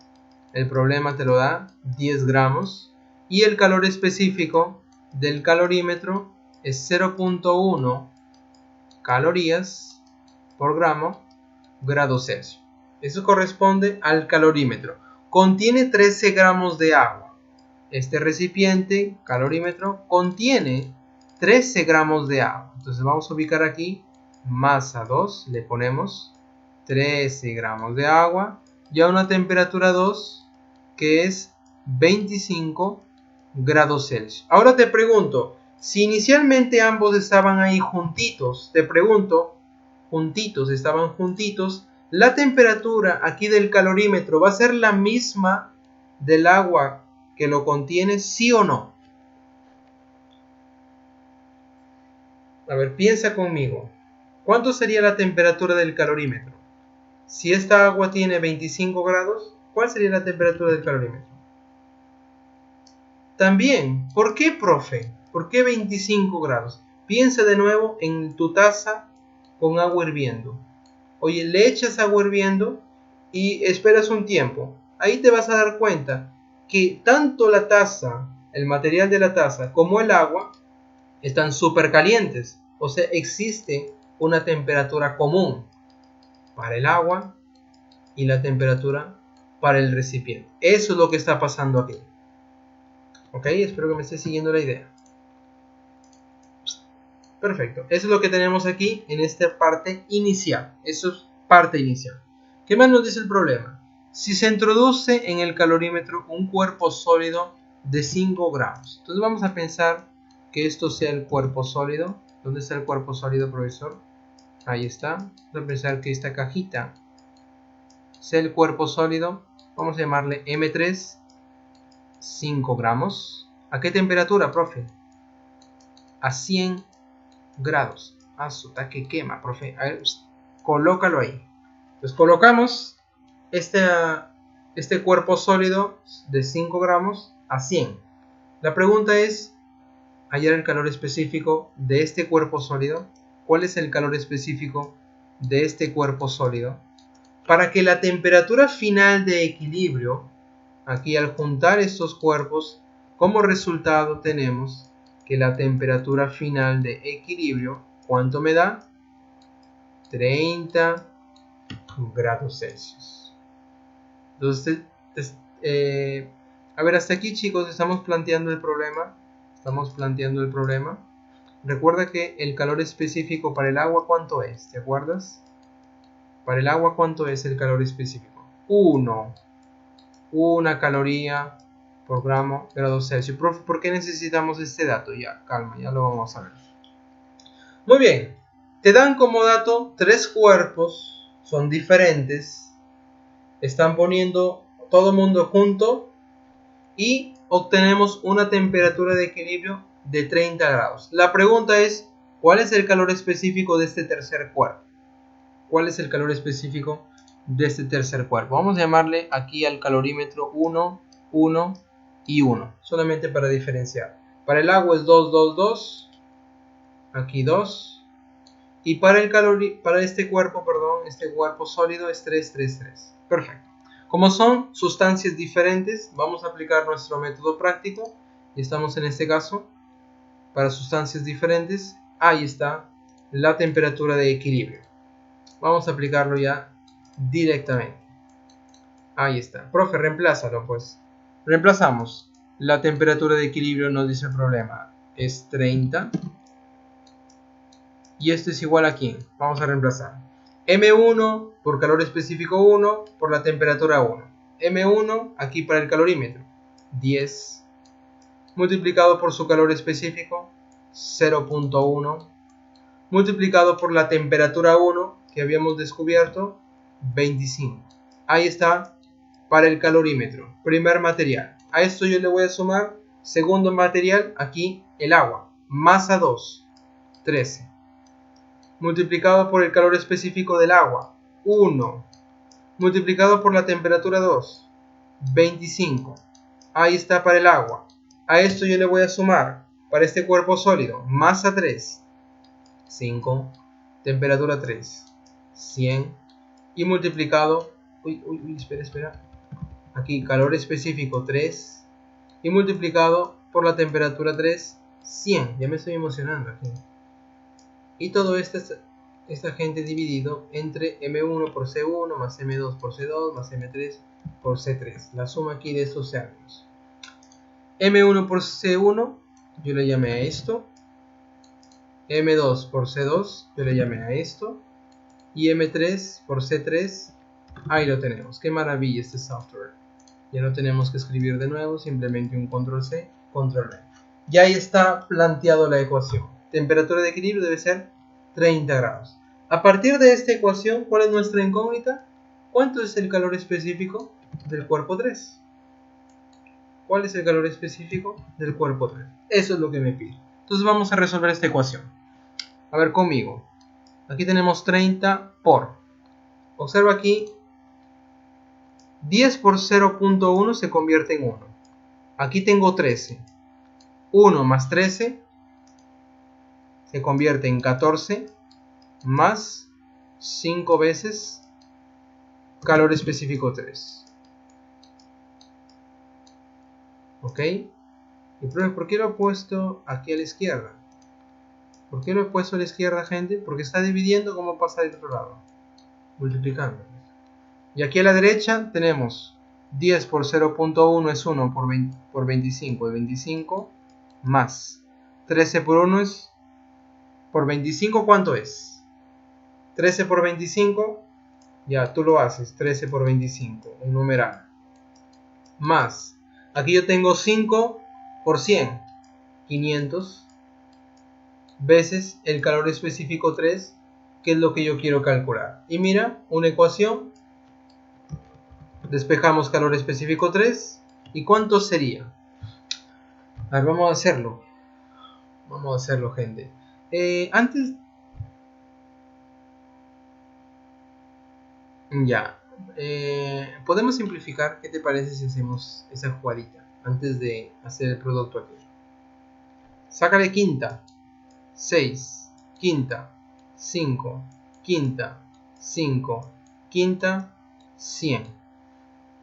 El problema te lo da 10 gramos y el calor específico del calorímetro es 0.1 calorías por grado Celsius. Eso corresponde al calorímetro. Contiene 13 gramos de agua. Este recipiente, calorímetro, contiene 13 gramos de agua. Entonces vamos a ubicar aquí masa 2, le ponemos 13 gramos de agua y a una temperatura 2 que es 25 grados Celsius. Ahora te pregunto, si inicialmente ambos estaban ahí juntitos, estaban juntitos, la temperatura aquí del calorímetro va a ser la misma del agua que lo contiene, ¿sí o no? A ver, piensa conmigo. ¿Cuánto sería la temperatura del calorímetro? Si esta agua tiene 25 grados, ¿cuál sería la temperatura del calorímetro? También, ¿por qué, profe? ¿Por qué 25 grados? Piensa de nuevo en tu taza con agua hirviendo. Oye, le echas agua hirviendo y esperas un tiempo. Ahí te vas a dar cuenta que tanto la taza, el material de la taza, como el agua están súper calientes. O sea, existe una temperatura común para el agua y la temperatura para el recipiente. Eso es lo que está pasando aquí. Ok, espero que me esté siguiendo la idea. Perfecto, eso es lo que tenemos aquí en esta parte inicial. Eso es parte inicial. ¿Qué más nos dice el problema? Si se introduce en el calorímetro un cuerpo sólido de 5 gramos. Entonces vamos a pensar que esto sea el cuerpo sólido. ¿Dónde está el cuerpo sólido, profesor? Ahí está. Vamos a pensar que esta cajita sea el cuerpo sólido. Vamos a llamarle M3, 5 gramos. ¿A qué temperatura, profe? A 100 grados. Está que quema, profe. A ver, colócalo ahí. Entonces colocamos este cuerpo sólido de 5 gramos a 100. La pregunta es hallar el calor específico de este cuerpo sólido. ¿Cuál es el calor específico de este cuerpo sólido? Para que la temperatura final de equilibrio, aquí al juntar estos cuerpos, como resultado tenemos que la temperatura final de equilibrio, ¿cuánto me da? 30 grados Celsius. Entonces, a ver, hasta aquí, chicos, estamos planteando el problema. Recuerda que el calor específico para el agua, ¿cuánto es? ¿Te acuerdas? Para el agua, ¿cuánto es el calor específico? 1 caloría por grado Celsius. Profe, ¿por qué necesitamos este dato? Ya, calma, ya lo vamos a ver. Muy bien, te dan como dato 3 cuerpos, son diferentes, están poniendo todo el mundo junto y obtenemos una temperatura de equilibrio de 30 grados. La pregunta es, ¿cuál es el calor específico de este tercer cuerpo? ¿Cuál es el calor específico de este tercer cuerpo? Vamos a llamarle aquí al calorímetro 1, 1 y 1, solamente para diferenciar. Para el agua es 2, 2, 2, aquí 2, y para este cuerpo sólido es 3, 3, 3. Perfecto. Como son sustancias diferentes, vamos a aplicar nuestro método práctico y estamos en este caso para sustancias diferentes. Ahí está la temperatura de equilibrio. Vamos a aplicarlo ya directamente. Ahí está. Profe, reemplázalo pues. Reemplazamos. La temperatura de equilibrio, nos dice el problema, es 30. Y esto es igual a ¿quién? Vamos a reemplazar. M1 por calor específico 1 por la temperatura 1. M1 aquí para el calorímetro. 10. Multiplicado por su calor específico. 0.1. Multiplicado por la temperatura 1 que habíamos descubierto, 25. Ahí está para el calorímetro, primer material. A esto yo le voy a sumar segundo material, aquí el agua, masa 2, 13. Multiplicado por el calor específico del agua, 1. Multiplicado por la temperatura 2, 25. Ahí está para el agua. A esto yo le voy a sumar para este cuerpo sólido, masa 3, 5, temperatura 3, 100 y multiplicado, espera, aquí calor específico 3 y multiplicado por la temperatura 3, 100, ya me estoy emocionando aquí. Y todo esta gente dividido entre M1 por C1 más M2 por C2 más M3 por C3, la suma aquí de estos términos. M1 por C1 yo le llamé a esto, M2 por C2 yo le llamé a esto, y M3 por C3, ahí lo tenemos. Qué maravilla este software. Ya no tenemos que escribir de nuevo, simplemente un control C, control V. Y ahí está planteado la ecuación. Temperatura de equilibrio debe ser 30 grados. A partir de esta ecuación, ¿cuál es nuestra incógnita? ¿Cuánto es el calor específico del cuerpo 3? ¿Cuál es el calor específico del cuerpo 3? Eso es lo que me pide. Entonces vamos a resolver esta ecuación. A ver conmigo. Aquí tenemos 30 por. Observa aquí. 10 por 0.1 se convierte en 1. Aquí tengo 13. 1 más 13 se convierte en 14 más 5 veces calor específico 3. ¿Ok? Y ¿por qué lo he puesto aquí a la izquierda? ¿Por qué lo he puesto a la izquierda, gente? Porque está dividiendo. ¿Cómo pasa del otro lado? Multiplicando. Y aquí a la derecha tenemos 10 por 0.1 es 1 por 25 es 25 más 13 por 1 es por 25. ¿Cuánto es? 13 por 25, ya tú lo haces, 13 por 25, un numeral. Más, aquí yo tengo 5 por 100, 500 veces el calor específico 3, que es lo que yo quiero calcular. Y mira, una ecuación. Despejamos calor específico 3. ¿Y cuánto sería? A ver, vamos a hacerlo. Vamos a hacerlo, gente. Antes... Ya. Podemos simplificar. ¿Qué te parece si hacemos esa jugadita? Antes de hacer el producto aquí. Sácale quinta. 6. Quinta. 5. Quinta. 5. Quinta. 100.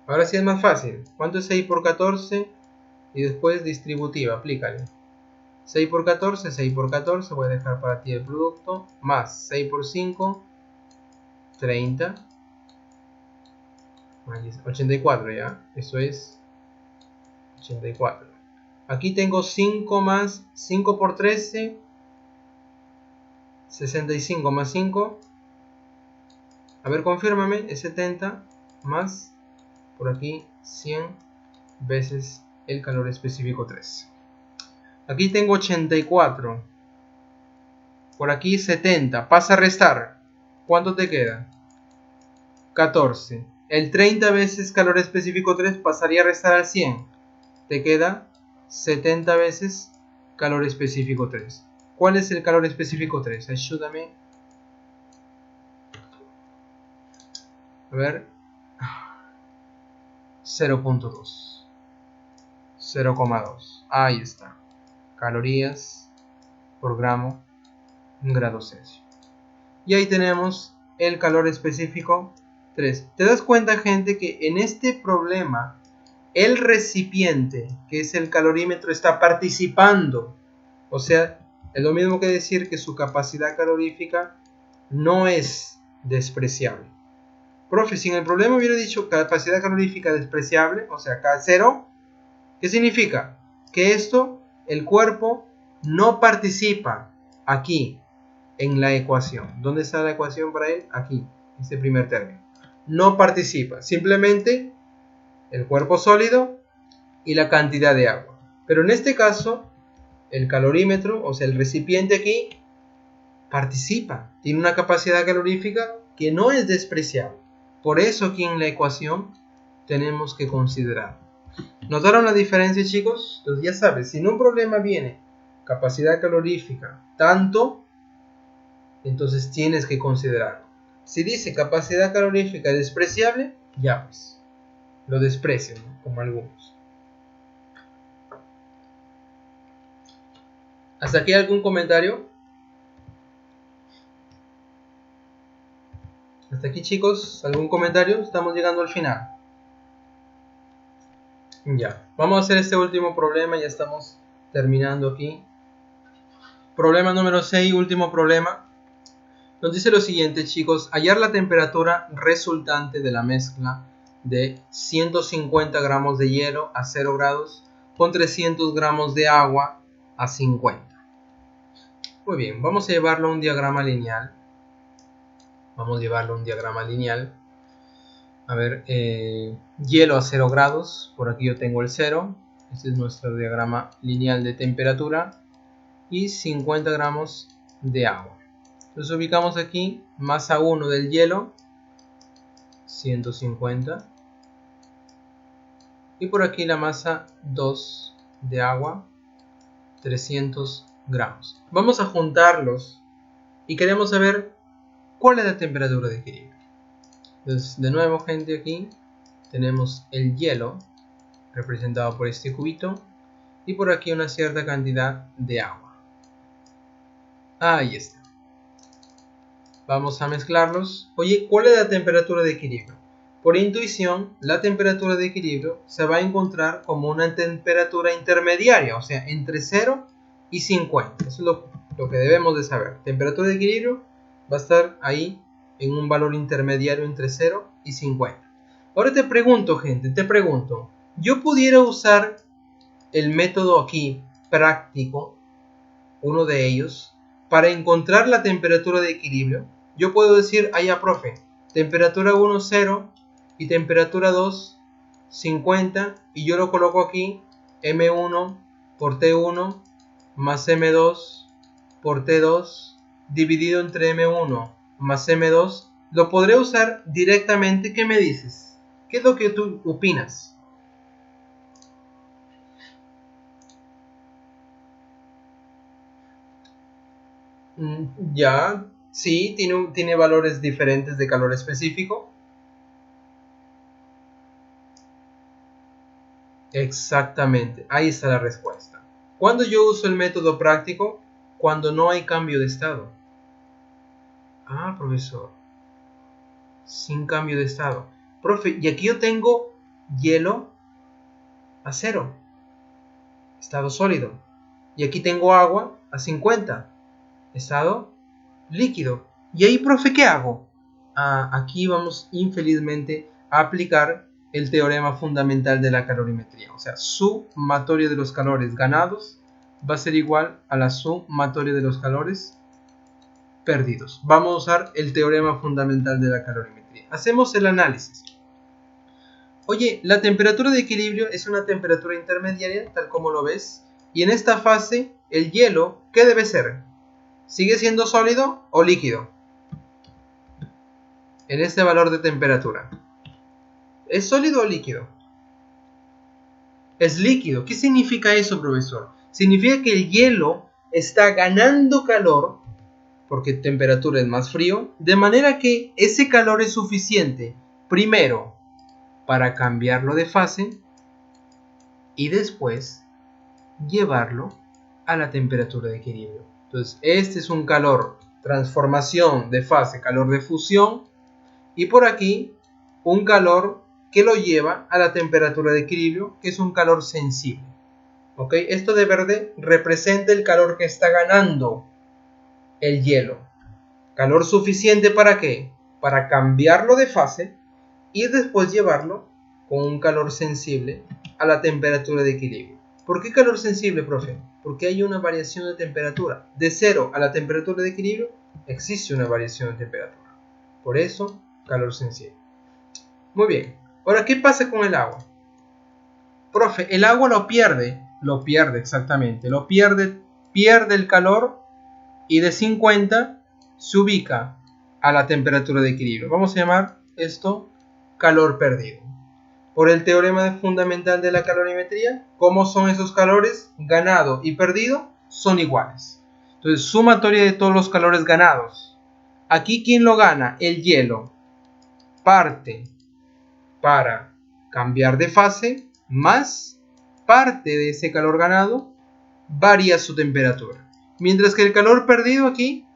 Ahora sí es más fácil. ¿Cuánto es 6 por 14? Y después distributiva, aplícale. 6 por 14, 6 por 14, voy a dejar para ti el producto. Más 6 por 5, 30. 84 ya. Eso es 84. Aquí tengo 5 más 5 por 13. 65 más 5. A ver, confírmame. Es 70 más por aquí 100 veces el calor específico 3. Aquí tengo 84. Por aquí 70. Pasa a restar. ¿Cuánto te queda? 14. El 30 veces calor específico 3 pasaría a restar al 100. Te queda 70 veces calor específico 3. ¿Cuál es el calor específico 3? Ayúdame. A ver. 0.2. 0,2. Ahí está. Calorías por gramo en grados Celsius. Y ahí tenemos el calor específico 3. ¿Te das cuenta, gente, que en este problema el recipiente, que es el calorímetro, está participando? O sea, es lo mismo que decir que su capacidad calorífica no es despreciable. Profe, si en el problema hubiera dicho capacidad calorífica despreciable, o sea, K0, ¿qué significa? Que esto, el cuerpo no participa aquí en la ecuación. ¿Dónde está la ecuación para él? Aquí, este primer término. No participa, simplemente el cuerpo sólido y la cantidad de agua. Pero en este caso, el calorímetro, o sea, el recipiente aquí, participa. Tiene una capacidad calorífica que no es despreciable. Por eso aquí en la ecuación tenemos que considerar. ¿Notaron la diferencia, chicos? Entonces ya sabes, si en un problema viene capacidad calorífica tanto, entonces tienes que considerarlo. Si dice capacidad calorífica despreciable, ya pues, lo desprecian, ¿no? Como algunos. ¿Hasta aquí algún comentario? Hasta aquí, chicos, ¿algún comentario? Estamos llegando al final. Ya, vamos a hacer este último problema, ya estamos terminando aquí. Problema número 6, último problema. Nos dice lo siguiente, chicos: hallar la temperatura resultante de la mezcla de 150 gramos de hielo a 0 grados con 300 gramos de agua a 50. Muy bien, vamos a llevarlo a un diagrama lineal. A ver, hielo a 0 grados, por aquí yo tengo el 0, este es nuestro diagrama lineal de temperatura, y 50 gramos de agua. Entonces ubicamos aquí masa 1 del hielo, 150, y por aquí la masa 2 de agua, 300 gramos. Vamos a juntarlos y queremos saber cuál es la temperatura de equilibrio. Entonces, de nuevo, gente, aquí tenemos el hielo representado por este cubito y por aquí una cierta cantidad de agua. Ahí está. Vamos a mezclarlos. Oye, ¿cuál es la temperatura de equilibrio? Por intuición, la temperatura de equilibrio se va a encontrar como una temperatura intermediaria, o sea, entre 0 y 50. Eso es lo que debemos de saber. Temperatura de equilibrio va a estar ahí en un valor intermediario entre 0 y 50. Ahora te pregunto, gente, ¿yo pudiera usar el método aquí práctico, uno de ellos, para encontrar la temperatura de equilibrio? Yo puedo decir, ya profe, temperatura 1, 0 y temperatura 2, 50, y yo lo coloco aquí, M1 por T1 más M2 por T2 dividido entre M1 más M2, lo podré usar directamente. ¿Qué me dices? ¿Qué es lo que tú opinas? Ya, sí, tiene valores diferentes de calor específico. Exactamente, ahí está la respuesta. ¿Cuándo yo uso el método práctico? Cuando no hay cambio de estado. Ah, profesor, sin cambio de estado. Profe, y aquí yo tengo hielo a 0, estado sólido. Y aquí tengo agua a 50, estado líquido. Y ahí, profe, ¿qué hago? Aquí vamos infelizmente a aplicar el teorema fundamental de la calorimetría. O sea, sumatoria de los calores ganados va a ser igual a la sumatoria de los calores perdidos. Vamos a usar el teorema fundamental de la calorimetría. Hacemos el análisis. Oye, la temperatura de equilibrio es una temperatura intermediaria, tal como lo ves. Y en esta fase, el hielo, ¿qué debe ser? ¿Sigue siendo sólido o líquido? En este valor de temperatura, ¿es sólido o líquido? Es líquido. ¿Qué significa eso, profesor? Significa que el hielo está ganando calor, porque temperatura es más frío, de manera que ese calor es suficiente, primero, para cambiarlo de fase y después llevarlo a la temperatura de equilibrio. Entonces, este es un calor transformación de fase, calor de fusión, y por aquí un calor que lo lleva a la temperatura de equilibrio, que es un calor sensible. ¿Ok? Esto de verde representa el calor que está ganando el hielo. ¿Calor suficiente para qué? Para cambiarlo de fase y después llevarlo con un calor sensible a la temperatura de equilibrio. ¿Por qué calor sensible, profe? Porque hay una variación de temperatura. De 0 a la temperatura de equilibrio existe una variación de temperatura. Por eso, calor sensible. Muy bien. Ahora, ¿qué pasa con el agua? Profe, el agua lo pierde exactamente. Pierde el calor y de 50 se ubica a la temperatura de equilibrio. Vamos a llamar esto calor perdido. Por el teorema fundamental de la calorimetría, ¿cómo son esos calores? Ganado y perdido son iguales. Entonces, sumatoria de todos los calores ganados. Aquí, ¿quién lo gana? El hielo. Parte para cambiar de fase, más parte de ese calor ganado varía su temperatura. Mientras que el calor perdido aquí,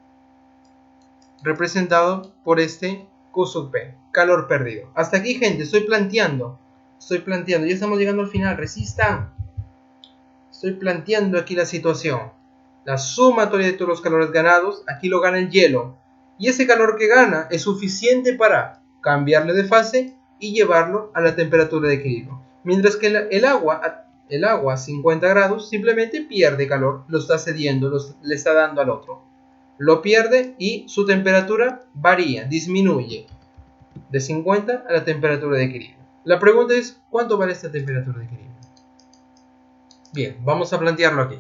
representado por este Q sub P, calor perdido. Hasta aquí, gente, estoy planteando, ya estamos llegando al final, resistan. Estoy planteando aquí la situación. La sumatoria de todos los calores ganados, aquí lo gana el hielo. Y ese calor que gana es suficiente para cambiarle de fase y llevarlo a la temperatura de equilibrio. Mientras que el agua a 50 grados simplemente pierde calor, lo está cediendo, le está dando al otro. Lo pierde y su temperatura varía, disminuye. De 50 a la temperatura de equilibrio. La pregunta es, ¿cuánto vale esta temperatura de equilibrio? Bien, vamos a plantearlo aquí.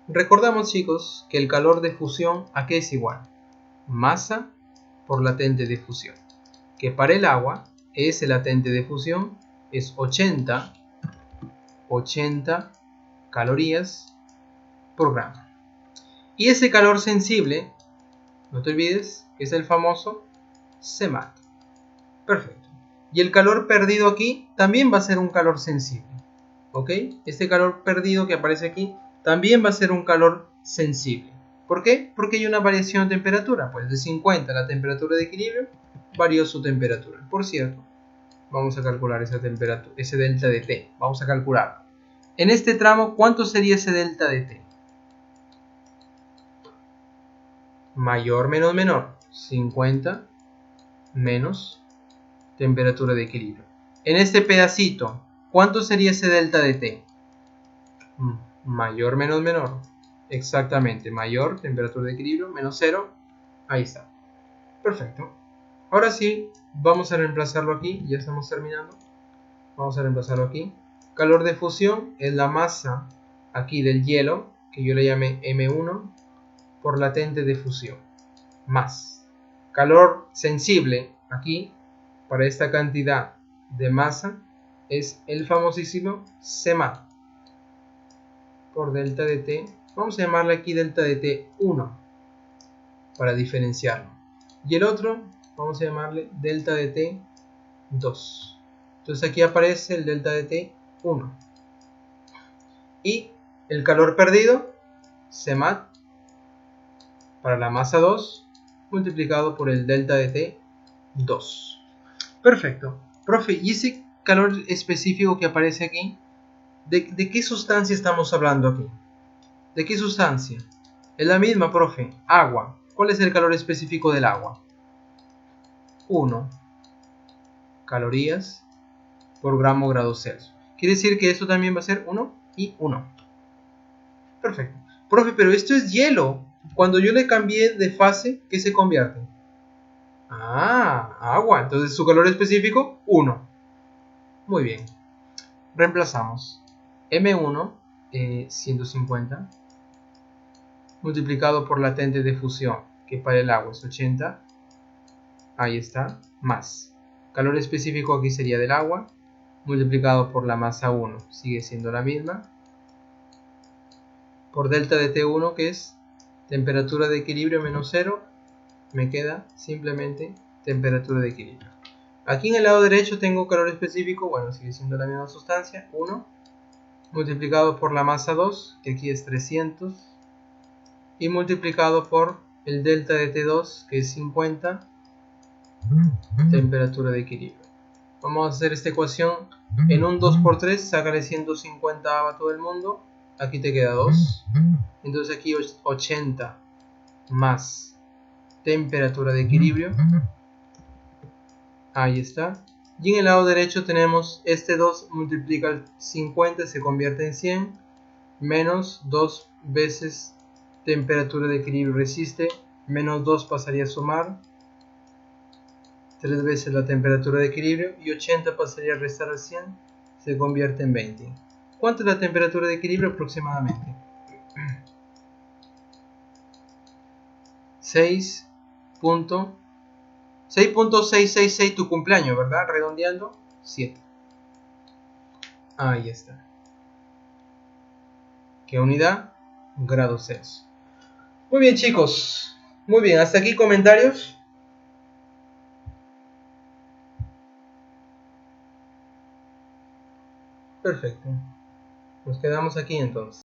Recordamos, chicos, que el calor de fusión, ¿a qué es igual? Masa por latente de fusión. Que para el agua, ese latente de fusión es 80 calorías por gramo. Y ese calor sensible, no te olvides, es el famoso CMAT. Perfecto. Y el calor perdido aquí también va a ser un calor sensible. ¿Ok? Este calor perdido que aparece aquí también va a ser un calor sensible. ¿Por qué? Porque hay una variación de temperatura. Pues de 50 a la temperatura de equilibrio varió su temperatura. Por cierto, vamos a calcular esa temperatura, ese delta de T. Vamos a calcularlo. En este tramo, ¿cuánto sería ese delta de T? Mayor menos menor. 50 menos temperatura de equilibrio. En este pedacito, ¿cuánto sería ese delta de T? Mayor menos menor. Exactamente, mayor temperatura de equilibrio, menos 0. Ahí está. Perfecto. Ahora sí, vamos a reemplazarlo aquí. Ya estamos terminando. Vamos a reemplazarlo aquí. Calor de fusión es la masa aquí del hielo, que yo le llamé M1, por latente de fusión. Más. Calor sensible aquí, para esta cantidad de masa, es el famosísimo CMAT por delta de T. Vamos a llamarle aquí delta de T1 para diferenciarlo. Y el otro vamos a llamarle delta de T2. Entonces aquí aparece el delta de T1. Y el calor perdido, CMAT, para la masa 2, multiplicado por el delta de T2. Perfecto. Profe, ¿y ese calor específico que aparece aquí? ¿De qué sustancia estamos hablando aquí? ¿De qué sustancia? Es la misma, profe. Agua. ¿Cuál es el calor específico del agua? 1 calorías por gramo grado Celsius. Quiere decir que esto también va a ser 1 y 1. Perfecto. Profe, pero esto es hielo. Cuando yo le cambié de fase, ¿qué se convierte? Ah, agua. Entonces su calor específico, 1. Muy bien. Reemplazamos. M1, 150, multiplicado por latente de fusión, que para el agua es 80. Ahí está. Más. Calor específico aquí sería del agua, multiplicado por la masa 1, sigue siendo la misma, por delta de T1, que es temperatura de equilibrio menos 0, me queda simplemente temperatura de equilibrio. Aquí en el lado derecho tengo calor específico, bueno, sigue siendo la misma sustancia, 1, multiplicado por la masa 2, que aquí es 300, y multiplicado por el delta de T2, que es 50, temperatura de equilibrio. Vamos a hacer esta ecuación en un 2 por 3, sácale 150 a todo el mundo, aquí te queda 2, entonces aquí 80 más temperatura de equilibrio, ahí está, y en el lado derecho tenemos este 2 multiplica el 50, se convierte en 100, menos 2 veces temperatura de equilibrio resiste, menos 2 pasaría a sumar, 3 veces la temperatura de equilibrio, y 80 pasaría a restar al 100, se convierte en 20. ¿Cuánto es la temperatura de equilibrio aproximadamente? 6.666 tu cumpleaños, ¿verdad? Redondeando, 7. Ahí está. ¿Qué unidad? Grado Celsius. Muy bien, chicos. Muy bien, hasta aquí comentarios. Perfecto. Nos quedamos aquí entonces.